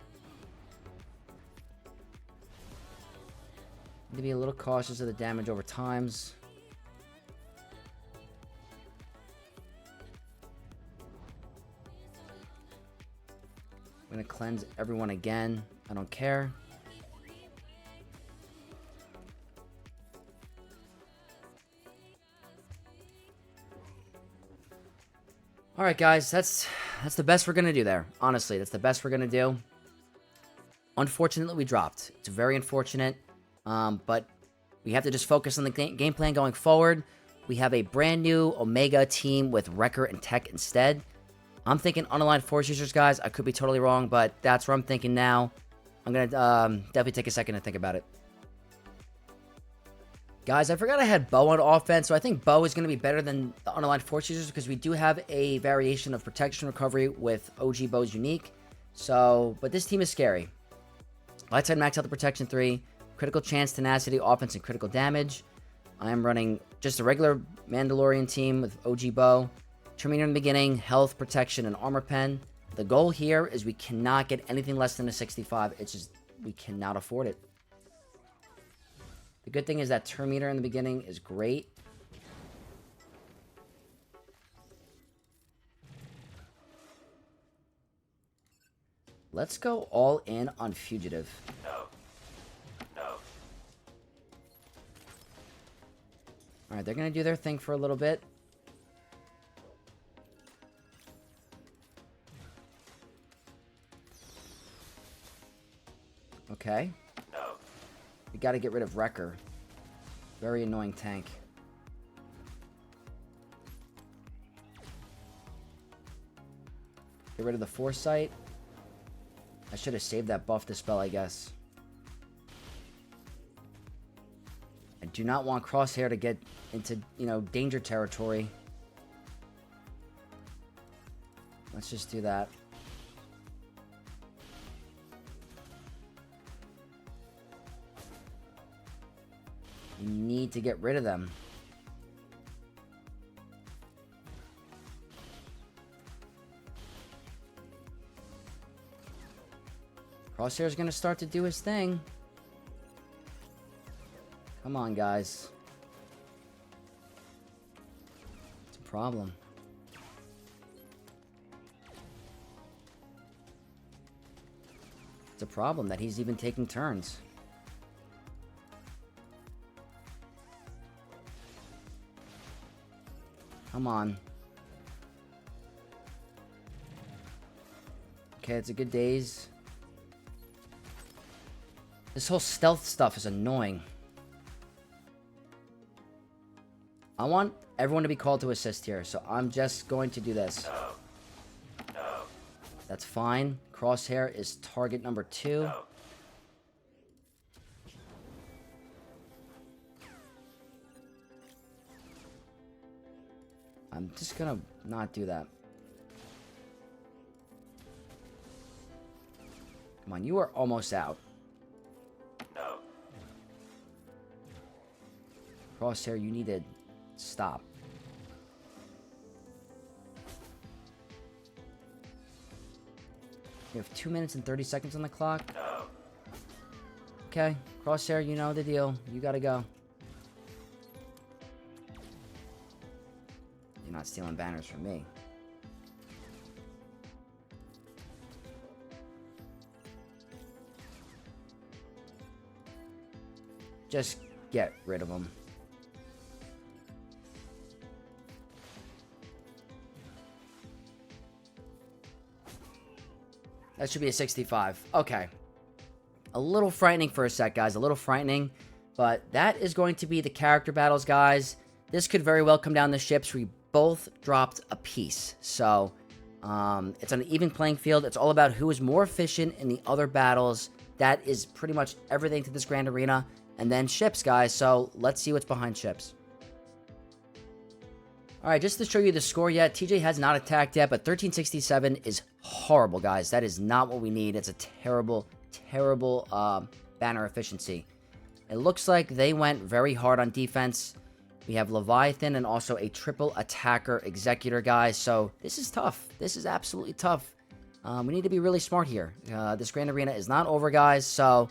[SPEAKER 1] Need to be a little cautious of the damage over times. I'm gonna cleanse everyone again. I don't care. Alright guys, that's the best we're gonna do there. Honestly, that's the best we're gonna do. Unfortunately, we dropped. It's very unfortunate. But we have to just focus on the game plan going forward. We have a brand new Omega team with Wrecker and Tech instead. I'm thinking unaligned Force users, guys. I could be totally wrong, but that's what I'm thinking now. I'm going to definitely take a second to think about it. Guys, I forgot I had Bo on offense, so I think Bo is going to be better than the unaligned Force users because we do have a variation of protection recovery with OG Bo's unique. So, but this team is scary. Light side max out the protection 3, critical chance, tenacity, offense, and critical damage. I am running just a regular Mandalorian team with OG Bow. Terminator in the beginning, health, protection, and armor pen. The goal here is we cannot get anything less than a 65. It's just, we cannot afford it. The good thing is that Terminator in the beginning is great. Let's go all in on Fugitive. Alright, they're going to do their thing for a little bit. Okay. We got to get rid of Wrecker. Very annoying tank. Get rid of the Foresight. I should have saved that buff dispel, I guess. I do not want Crosshair to get into, you know, danger territory. Let's just do that. You need to get rid of them. Crosshair's gonna start to do his thing. Come on, guys. It's a problem. It's a problem that he's even taking turns. Come on. Okay, it's a good days. This whole stealth stuff is annoying. I want everyone to be called to assist here, so I'm just going to do this. That's fine. Crosshair is target number 2. I'm just gonna not do that. Come on, you are almost out. Crosshair, you need to stop. We have 2 minutes and 30 seconds on the clock. Okay, Crosshair, you know the deal. You gotta go. You're not stealing banners from me. Just get rid of them. That should be a 65. Okay. A little frightening for a sec, guys. A little frightening. But that is going to be the character battles, guys. This could very well come down to ships. We both dropped a piece. So, it's an even playing field. It's all about who is more efficient in the other battles. That is pretty much everything to this grand arena. And then ships, guys. So, let's see what's behind ships. Alright, just to show you the score yet, TJ has not attacked yet, but 1367 is horrible, guys. That is not what we need. It's a terrible, terrible banner efficiency. It looks like they went very hard on defense. We have Leviathan and also a triple attacker Executor, guys. So, this is tough. This is absolutely tough. We need to be really smart here. This grand arena is not over, guys. So,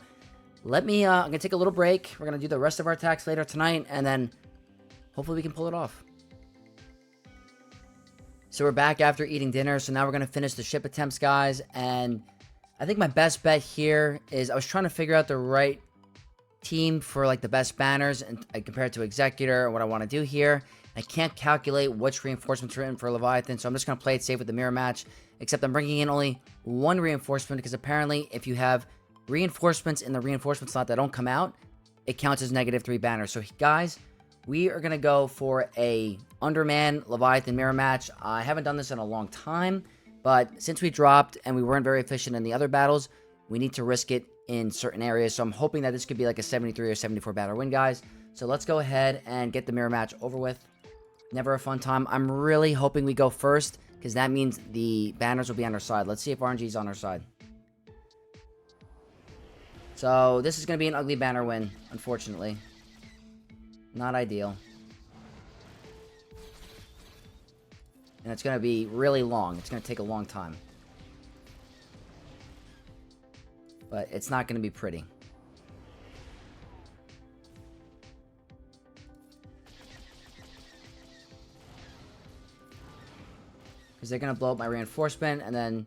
[SPEAKER 1] let me, I'm going to take a little break. We're going to do the rest of our attacks later tonight, and then hopefully we can pull it off. So we're back after eating dinner, so now we're going to finish the ship attempts, guys, and I think my best bet here is I was trying to figure out the right team for, like, the best banners and compared to Executor and what I want to do here. I can't calculate which reinforcements are in for Leviathan, so I'm just going to play it safe with the mirror match, except I'm bringing in only one reinforcement because apparently if you have reinforcements in the reinforcement slot that don't come out, it counts as -3 banners. So, guys, we are going to go for a Underman Leviathan mirror match. I haven't done this in a long time, but since we dropped and we weren't very efficient in the other battles, we need to risk it in certain areas. So I'm hoping that this could be like a 73 or 74 banner win, guys. So let's go ahead and get the mirror match over with. Never a fun time. I'm really hoping we go first because that means the banners will be on our side. Let's see if RNG is on our side. So this is going to be an ugly banner win, unfortunately. Not ideal. And it's going to be really long. It's going to take a long time. But it's not going to be pretty. Because they're going to blow up my reinforcement, and then,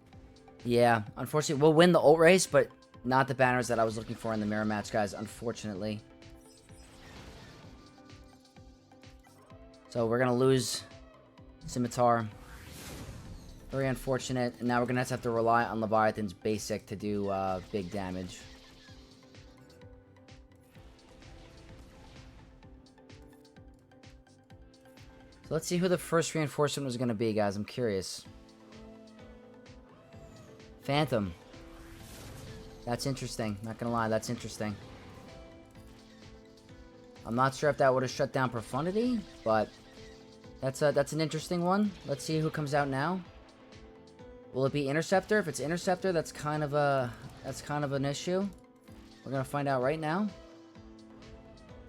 [SPEAKER 1] yeah, unfortunately, we'll win the ult race, but not the banners that I was looking for in the mirror match, guys, unfortunately. So we're going to lose Scimitar. Very unfortunate, and now we're going to have to rely on Leviathan's basic to do big damage. So let's see who the first reinforcement was going to be, guys. I'm curious. Phantom. That's interesting. Not going to lie, that's interesting. I'm not sure if that would have shut down Profundity, but that's an interesting one. Let's see who comes out now. Will it be Interceptor? If it's Interceptor, that's kind of an issue. We're going to find out right now.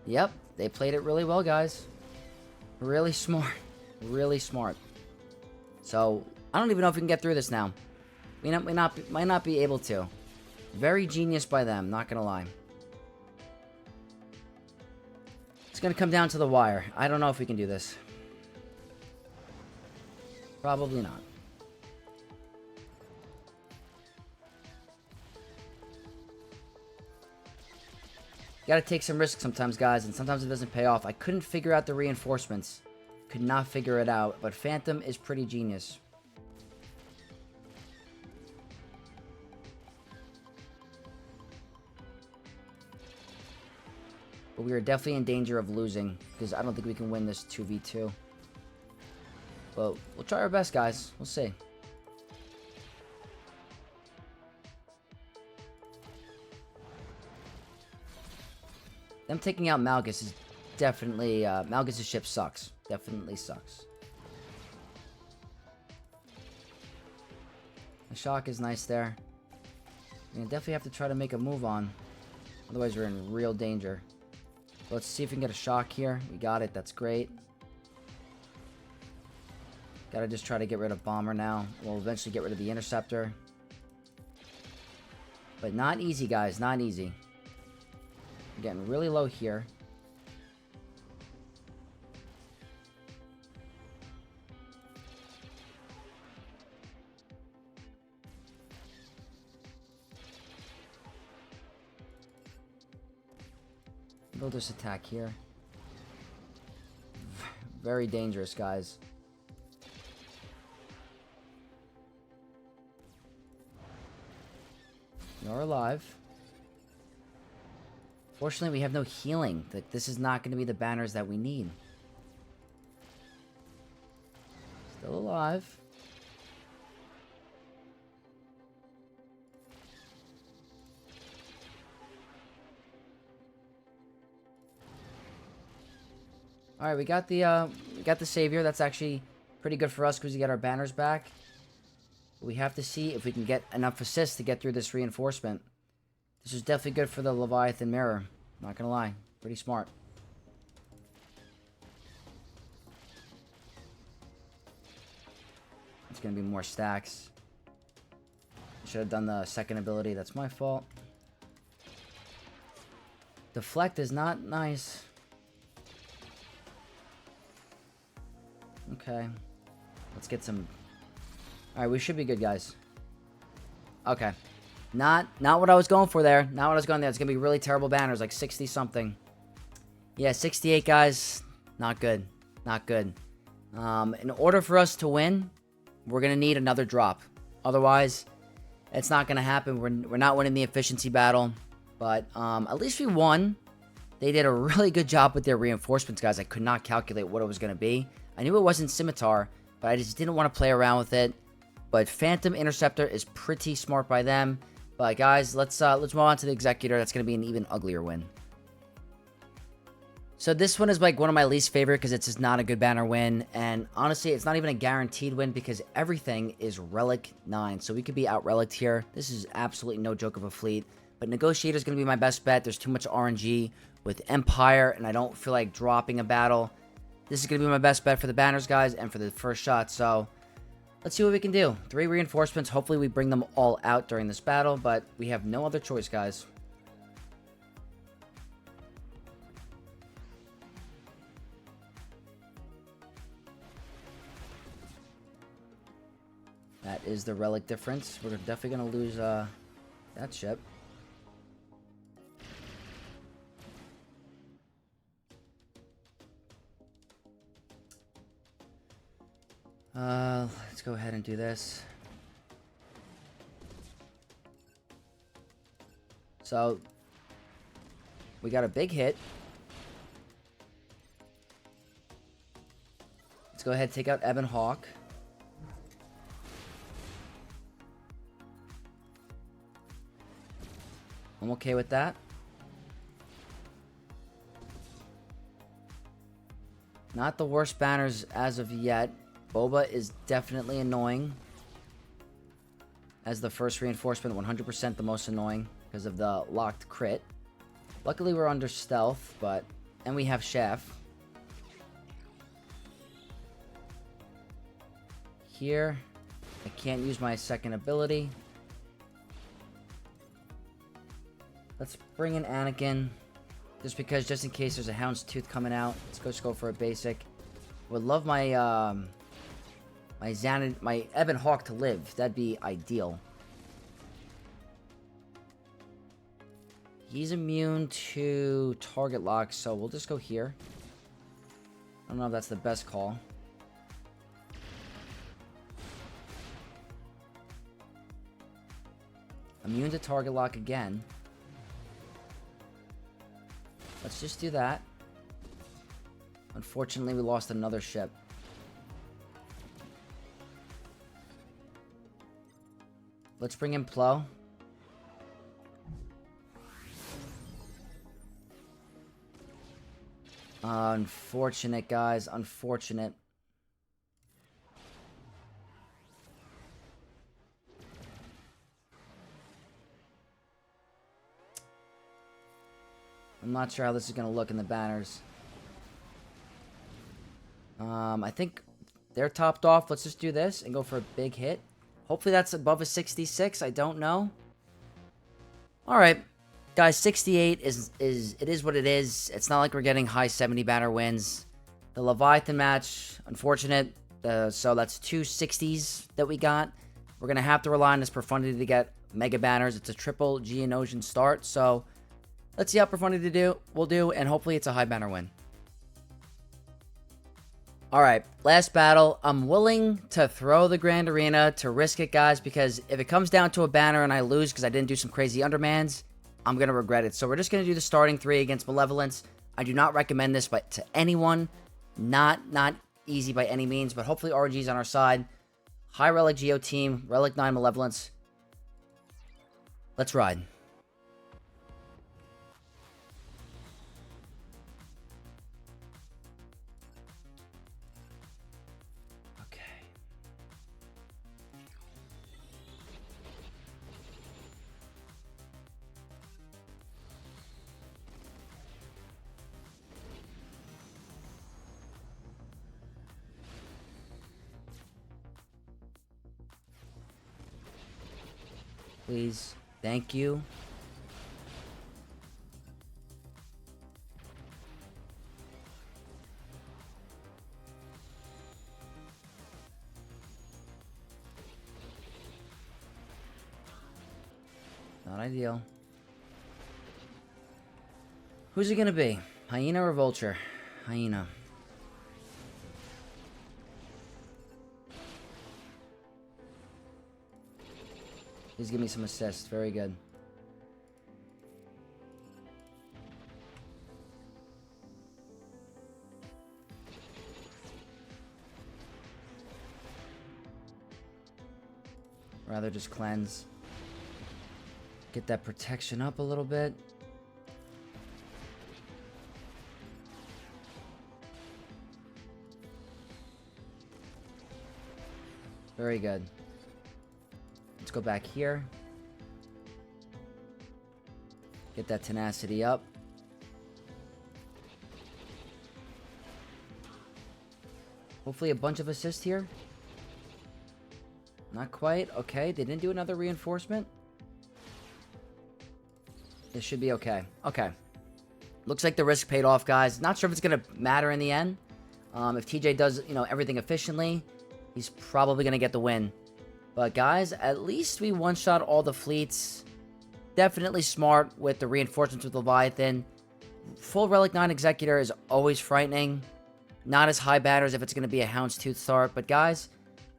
[SPEAKER 1] Yep, they played it really well, guys. Really smart. Really smart. So, I don't even know if we can get through this now. We might not be able to. Very genius by them, not gonna lie. It's gonna come down to the wire. I don't know if we can do this. Probably not. Gotta take some risks sometimes, guys, and sometimes it doesn't pay off. I couldn't figure out the reinforcements. Could not figure it out, but Phantom is pretty genius. But we are definitely in danger of losing, because I don't think we can win this 2v2. But we'll try our best, guys. We'll see. Them taking out Malgus is definitely... Malgus' ship sucks. Definitely sucks. The shock is nice there. We're gonna definitely have to try to make a move on. Otherwise, we're in real danger. Let's see if we can get a shock here. We got it. That's great. Gotta just try to get rid of Bomber now. We'll eventually get rid of the Interceptor. But not easy, guys. Not easy. We're getting really low here. We'll just attack here. Very dangerous, guys. You're alive. Fortunately, we have no healing. This is not going to be the banners that we need. Still alive. All right, we got the savior. That's actually pretty good for us because we get our banners back. We have to see if we can get enough assists to get through this reinforcement. This is definitely good for the Leviathan mirror. Not gonna lie, pretty smart. It's gonna be more stacks. Should have done the second ability. That's my fault. Deflect is not nice. Okay. Let's get some... Alright, we should be good, guys. Okay. Not what I was going for there. Not what I was going there. It's going to be really terrible banners, like 60-something. Yeah, 68, guys. Not good. Not good. In order for us to win, we're going to need another drop. Otherwise, it's not going to happen. We're not winning the efficiency battle. But at least we won. They did a really good job with their reinforcements, guys. I could not calculate what it was going to be. I knew it wasn't Scimitar, but I just didn't want to play around with it. But Phantom Interceptor is pretty smart by them. But guys, let's move on to the Executor. That's going to be an even uglier win. So this one is like one of my least favorite because it's just not a good banner win. And honestly, it's not even a guaranteed win because everything is Relic 9. So we could be out Relic here. This is absolutely no joke of a fleet. But Negotiator is going to be my best bet. There's too much RNG with Empire, and I don't feel like dropping a battle. This is going to be my best bet for the banners, guys, and for the first shot, so let's see what we can do. 3 reinforcements. Hopefully we bring them all out during this battle, but we have no other choice, guys. That is the relic difference. We're definitely going to lose that ship. Let's go ahead and do this. So, we got a big hit. Let's go ahead and take out Ebon Hawk. I'm okay with that. Not the worst banners as of yet. Boba is definitely annoying. As the first reinforcement, 100% the most annoying because of the locked crit. Luckily we're under stealth, but... and we have Chef. Here, I can't use my second ability. Let's bring in Anakin. Just in case there's a Houndstooth coming out. Let's just go for a basic. Would love my, my Ebon Hawk to live. That'd be ideal. He's immune to target lock, so we'll just go here. I don't know if that's the best call. Immune to target lock again. Let's just do that. Unfortunately, we lost another ship. Let's bring in Plo. Unfortunate, guys. Unfortunate. I'm not sure how this is going to look in the banners. I think they're topped off. Let's just do this and go for a big hit. Hopefully that's above a 66. I don't know. Alright. Guys, 68 is what it is. It's not like we're getting high 70 banner wins. The Leviathan match, unfortunate. So that's 2 60s that we got. We're going to have to rely on this Profundity to get mega banners. It's a triple Geonosian start. So let's see how Profundity will do. And hopefully it's a high banner win. Alright, last battle. I'm willing to throw the Grand Arena to risk it, guys, because if it comes down to a banner and I lose because I didn't do some crazy Undermans, I'm going to regret it. So we're just going to do the starting 3 against Malevolence. I do not recommend this to anyone. Not easy by any means, but hopefully RNG's on our side. High Relic Geo team, Relic 9 Malevolence. Let's ride. Please. Thank you. Not ideal. Who's it gonna be? Hyena or Vulture? Hyena. Please give me some assists. Very good. Rather just cleanse. Get that protection up a little bit. Very good. Let's go back here. Get that tenacity up. Hopefully a bunch of assists here. Not quite. Okay, they didn't do another reinforcement. This should be okay. Okay. Looks like the risk paid off, guys. Not sure if it's going to matter in the end. If TJ does, everything efficiently, he's probably going to get the win. But, guys, at least we one-shot all the fleets. Definitely smart with the reinforcements with Leviathan. Full Relic 9 Executor is always frightening. Not as high banners if it's going to be a Houndstooth start. But, guys,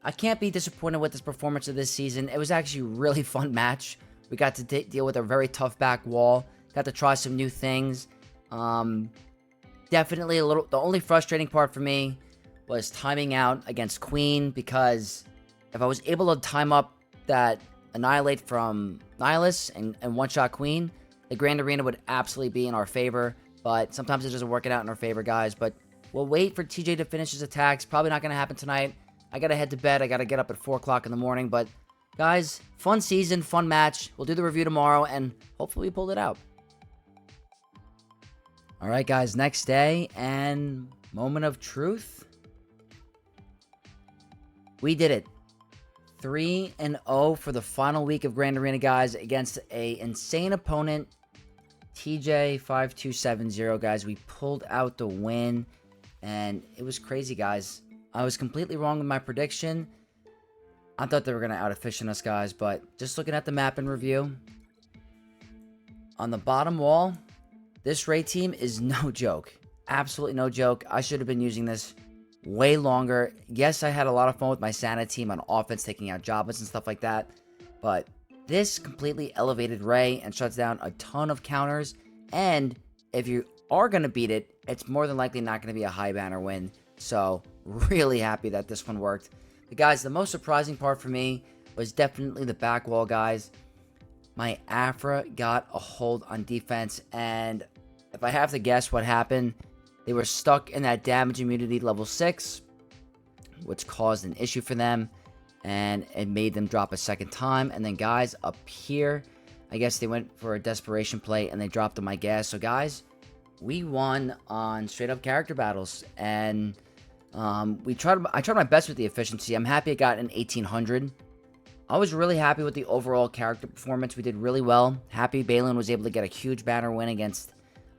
[SPEAKER 1] I can't be disappointed with this performance of this season. It was actually a really fun match. We got to deal with a very tough back wall. Got to try some new things. Definitely the only frustrating part for me was timing out against Queen, because if I was able to time up that Annihilate from Nihilus and one-shot Queen, the Grand Arena would absolutely be in our favor. But sometimes it doesn't work out in our favor, guys. But we'll wait for TJ to finish his attacks. Probably not going to happen tonight. I got to head to bed. I got to get up at 4 o'clock in the morning. But, guys, fun season, fun match. We'll do the review tomorrow, and hopefully we pulled it out. Alright, guys, next day, and moment of truth. We did it. 3-0 for the final week of Grand Arena, guys, against a insane opponent, TJ 5270, guys. We pulled out the win, and it was crazy, guys. I was completely wrong with my prediction. I thought they were going to out-efficient us, guys, but just looking at the map and review, on the bottom wall, this Rey team is no joke. Absolutely no joke. I should have been using this way longer. Yes, I had a lot of fun with my Santa team on offense, taking out Jabbas and stuff like that. But this completely elevated Rey and shuts down a ton of counters. And if you are going to beat it, it's more than likely not going to be a high banner win. So, really happy that this one worked. But guys, the most surprising part for me was definitely the back wall, guys. My Afra got a hold on defense, and if I have to guess what happened, they were stuck in that damage immunity level 6, which caused an issue for them, and it made them drop a second time. And then, guys, up here, I guess they went for a desperation play, and they dropped on my gas. So, guys, we won on straight-up character battles, and I tried my best with the efficiency. I'm happy I got an 1800. I was really happy with the overall character performance. We did really well. Happy Baylan was able to get a huge banner win against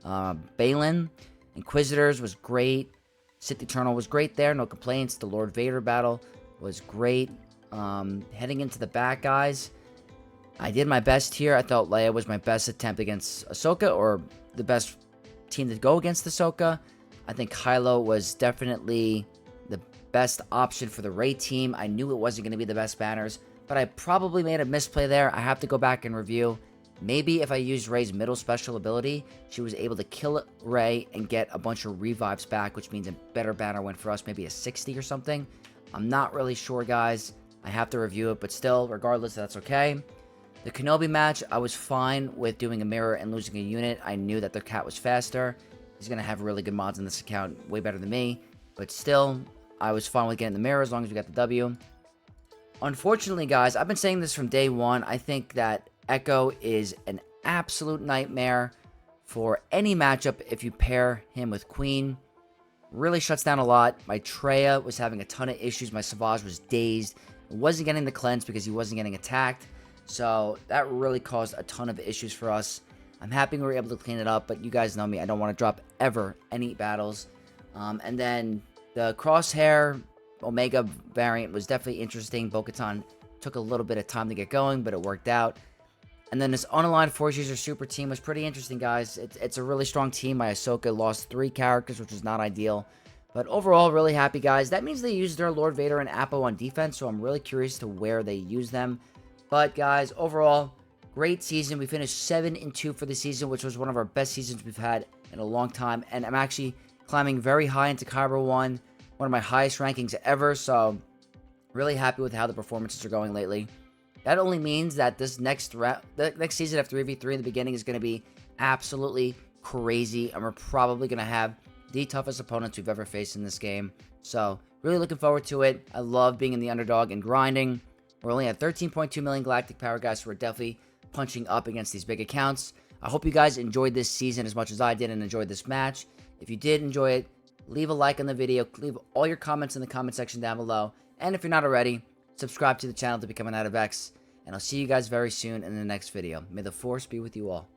[SPEAKER 1] Baylan. Inquisitors was great. Sith Eternal was great there. No complaints. The Lord Vader battle was great. Heading into the back, guys, I did my best here. I thought Leia was my best attempt against Ahsoka, or the best team to go against Ahsoka. I think Kylo was definitely the best option for the Rey team. I knew it wasn't going to be the best banners, but I probably made a misplay there. I have to go back and review. Maybe if I used Rey's middle special ability, she was able to kill Rey and get a bunch of revives back, which means a better banner win for us, maybe a 60 or something. I'm not really sure, guys. I have to review it, but still, regardless, that's okay. The Kenobi match, I was fine with doing a mirror and losing a unit. I knew that their cat was faster. He's going to have really good mods in this account, way better than me. But still, I was fine with getting the mirror as long as we got the W. Unfortunately, guys, I've been saying this from day one. I think that Echo is an absolute nightmare for any matchup if you pair him with Queen. Really shuts down a lot. My Traya was having a ton of issues. My Savage was dazed. Wasn't getting the cleanse because he wasn't getting attacked. So that really caused a ton of issues for us. I'm happy we were able to clean it up, but you guys know me. I don't want to drop ever any battles. And then the Crosshair Omega variant was definitely interesting. Bo-Katan took a little bit of time to get going, but it worked out. And then this unaligned Force User Super team was pretty interesting, guys. It's a really strong team. My Ahsoka lost 3 characters, which was not ideal. But overall, really happy, guys. That means they used their Lord Vader and Apo on defense, so I'm really curious to where they use them. But, guys, overall, great season. We finished 7-2 for the season, which was one of our best seasons we've had in a long time. And I'm actually climbing very high into Kyber 1, one of my highest rankings ever. So, really happy with how the performances are going lately. That only means that this next season of 3v3 in the beginning is going to be absolutely crazy. And we're probably going to have the toughest opponents we've ever faced in this game. So, really looking forward to it. I love being in the underdog and grinding. We're only at 13.2 million galactic power, guys, so we're definitely punching up against these big accounts. I hope you guys enjoyed this season as much as I did and enjoyed this match. If you did enjoy it, leave a like on the video, leave all your comments in the comment section down below, and if you're not already, subscribe to the channel to become an Out of X, and I'll see you guys very soon in the next video. May the Force be with you all.